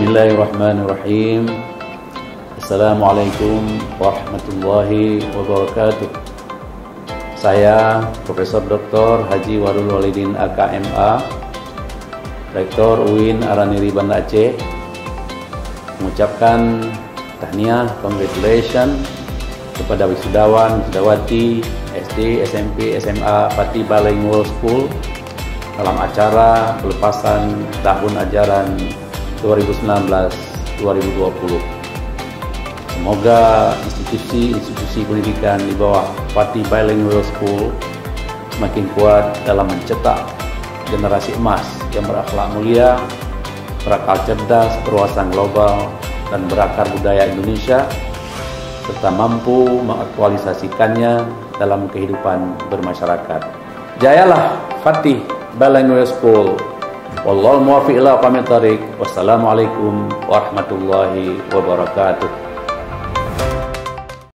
Bismillahirrahmanirrahim. Assalamualaikum warahmatullahi wabarakatuh. Saya Profesor Dr. Haji Warul Walidin AKMA, Rektor UIN Araniri Banda Aceh, mengucapkan tahniah, congratulations kepada wisudawan, wisudawati SD, SMP, SMA Fatih Bilingual School dalam acara pelepasan tahun ajaran 2019-2020. Semoga institusi pendidikan di bawah Fatih Bilingual School makin kuat dalam mencetak generasi emas yang berakhlak mulia, berakal cerdas, berwawasan global, dan berakar budaya Indonesia, serta mampu mengaktualisasikannya dalam kehidupan bermasyarakat. Jayalah Fatih Bilingual School. Wallahul muwaffiq ila aqwamit thoriq. Wassalamualaikum warahmatullahi wabarakatuh.